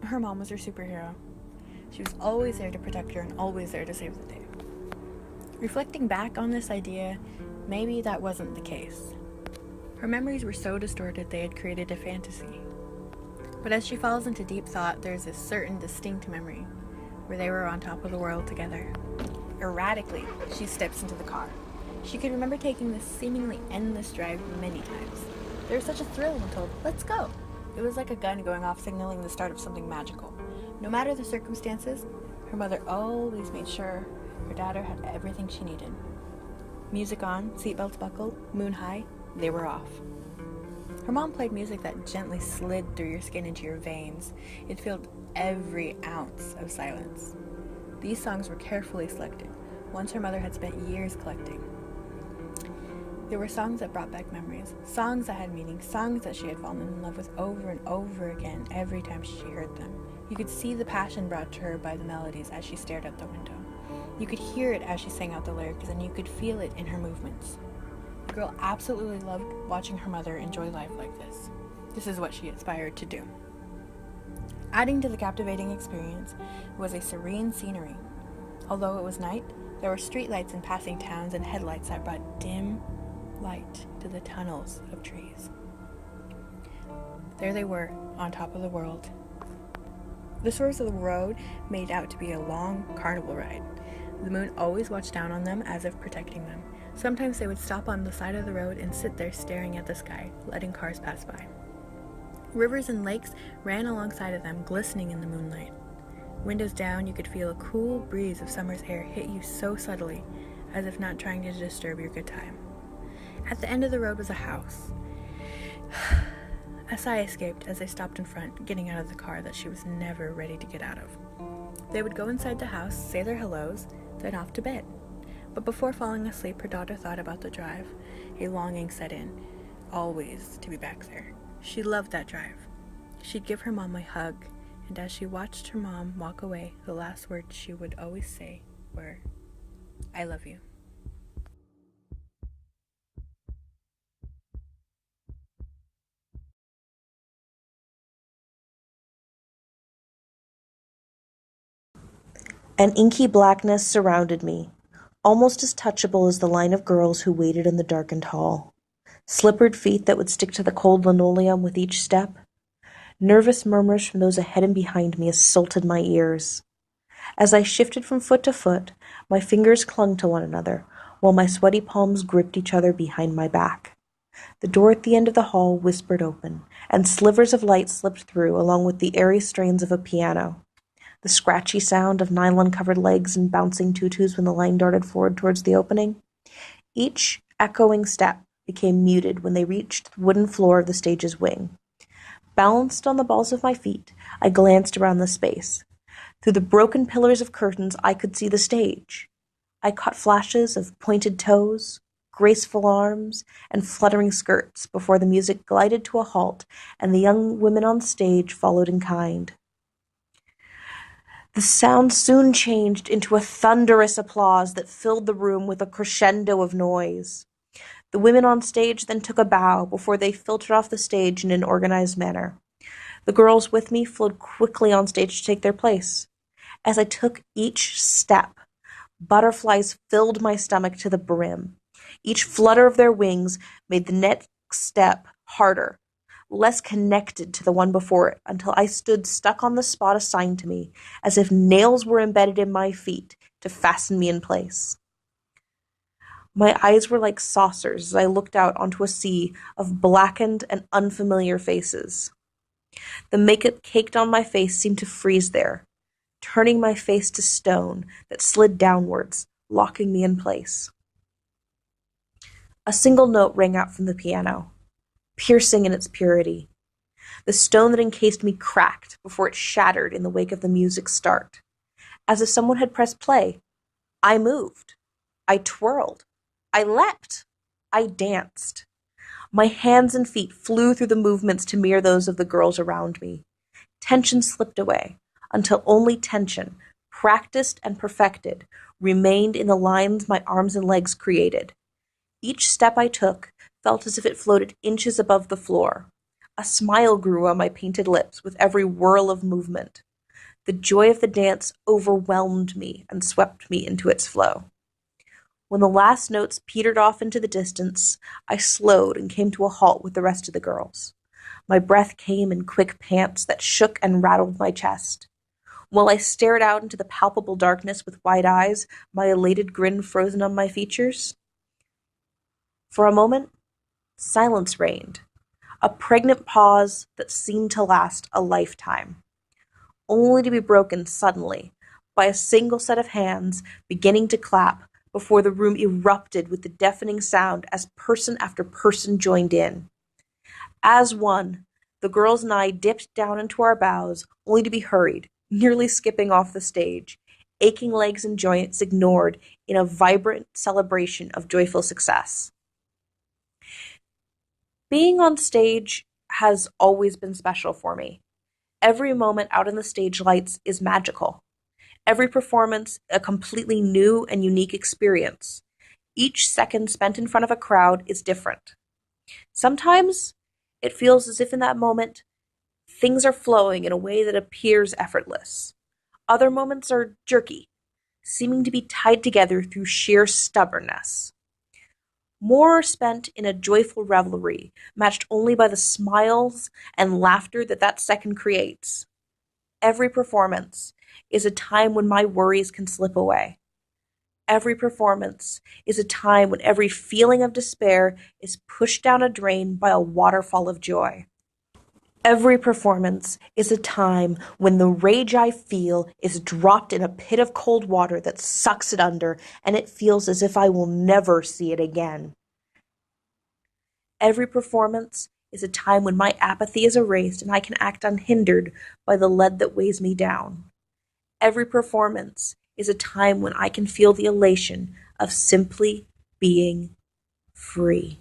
Her mom was her superhero. She was always there to protect her and always there to save the day. Reflecting back on this idea, maybe that wasn't the case. Her memories were so distorted they had created a fantasy. But as she falls into deep thought, there's this certain distinct memory where they were on top of the world together. Erratically, she steps into the car. She could remember taking this seemingly endless drive many times. There was such a thrill when told, "Let's go." It was like a gun going off signaling the start of something magical. No matter the circumstances, her mother always made sure her daughter had everything she needed. Music on, seatbelts buckled, moon high, they were off. Her mom played music that gently slid through your skin into your veins. It filled every ounce of silence. These songs were carefully selected, ones her mother had spent years collecting. There were songs that brought back memories, songs that had meaning, songs that she had fallen in love with over and over again every time she heard them. You could see the passion brought to her by the melodies as she stared out the window. You could hear it as she sang out the lyrics, and you could feel it in her movements. The girl absolutely loved watching her mother enjoy life like this. This is what she aspired to do. Adding to the captivating experience was a serene scenery. Although it was night, there were streetlights in passing towns and headlights that brought dim light to the tunnels of trees. There they were, on top of the world. The source of the road made out to be a long carnival ride. The moon always watched down on them as if protecting them. Sometimes they would stop on the side of the road and sit there staring at the sky, letting cars pass by. Rivers and lakes ran alongside of them, glistening in the moonlight. Windows down, you could feel a cool breeze of summer's air hit you so subtly, as if not trying to disturb your good time. At the end of the road was a house. A sigh escaped as they stopped in front, getting out of the car that she was never ready to get out of. They would go inside the house, say their hellos, then off to bed. But before falling asleep, her daughter thought about the drive. A longing set in, always to be back there. She loved that drive. She'd give her mom a hug, and as she watched her mom walk away, the last words she would always say were, "I love you." An inky blackness surrounded me, almost as touchable as the line of girls who waited in the darkened hall. Slippered feet that would stick to the cold linoleum with each step. Nervous murmurs from those ahead and behind me assaulted my ears. As I shifted from foot to foot, my fingers clung to one another, while my sweaty palms gripped each other behind my back. The door at the end of the hall whispered open, and slivers of light slipped through along with the airy strains of a piano. The scratchy sound of nylon-covered legs and bouncing tutus when the line darted forward towards the opening. Each echoing step became muted when they reached the wooden floor of the stage's wing. Balanced on the balls of my feet, I glanced around the space. Through the broken pillars of curtains, I could see the stage. I caught flashes of pointed toes, graceful arms, and fluttering skirts before the music glided to a halt and the young women on stage followed in kind. The sound soon changed into a thunderous applause that filled the room with a crescendo of noise. The women on stage then took a bow before they filtered off the stage in an organized manner. The girls with me flowed quickly on stage to take their place. As I took each step, butterflies filled my stomach to the brim. Each flutter of their wings made the next step harder, less connected to the one before it, until I stood stuck on the spot assigned to me, as if nails were embedded in my feet to fasten me in place. My eyes were like saucers as I looked out onto a sea of blackened and unfamiliar faces. The makeup caked on my face seemed to freeze there, turning my face to stone that slid downwards, locking me in place. A single note rang out from the piano, piercing in its purity. The stone that encased me cracked before it shattered in the wake of the music's start. As if someone had pressed play, I moved. I twirled. I leapt. I danced. My hands and feet flew through the movements to mirror those of the girls around me. Tension slipped away, until only tension, practiced and perfected, remained in the lines my arms and legs created. Each step I took felt as if it floated inches above the floor. A smile grew on my painted lips with every whirl of movement. The joy of the dance overwhelmed me and swept me into its flow. When the last notes petered off into the distance, I slowed and came to a halt with the rest of the girls. My breath came in quick pants that shook and rattled my chest. While I stared out into the palpable darkness with wide eyes, my elated grin frozen on my features. For a moment, silence reigned, a pregnant pause that seemed to last a lifetime, only to be broken suddenly by a single set of hands beginning to clap before the room erupted with the deafening sound as person after person joined in. As one, the girls and I dipped down into our bows, only to be hurried, nearly skipping off the stage, aching legs and joints ignored in a vibrant celebration of joyful success. Being on stage has always been special for me. Every moment out in the stage lights is magical. Every performance a completely new and unique experience. Each second spent in front of a crowd is different. Sometimes it feels as if in that moment things are flowing in a way that appears effortless. Other moments are jerky, seeming to be tied together through sheer stubbornness. More are spent in a joyful revelry, matched only by the smiles and laughter that second creates. Every performance is a time when my worries can slip away. Every performance is a time when every feeling of despair is pushed down a drain by a waterfall of joy. Every performance is a time when the rage I feel is dropped in a pit of cold water that sucks it under, and it feels as if I will never see it again. Every performance is a time when my apathy is erased and I can act unhindered by the lead that weighs me down. Every performance is a time when I can feel the elation of simply being free.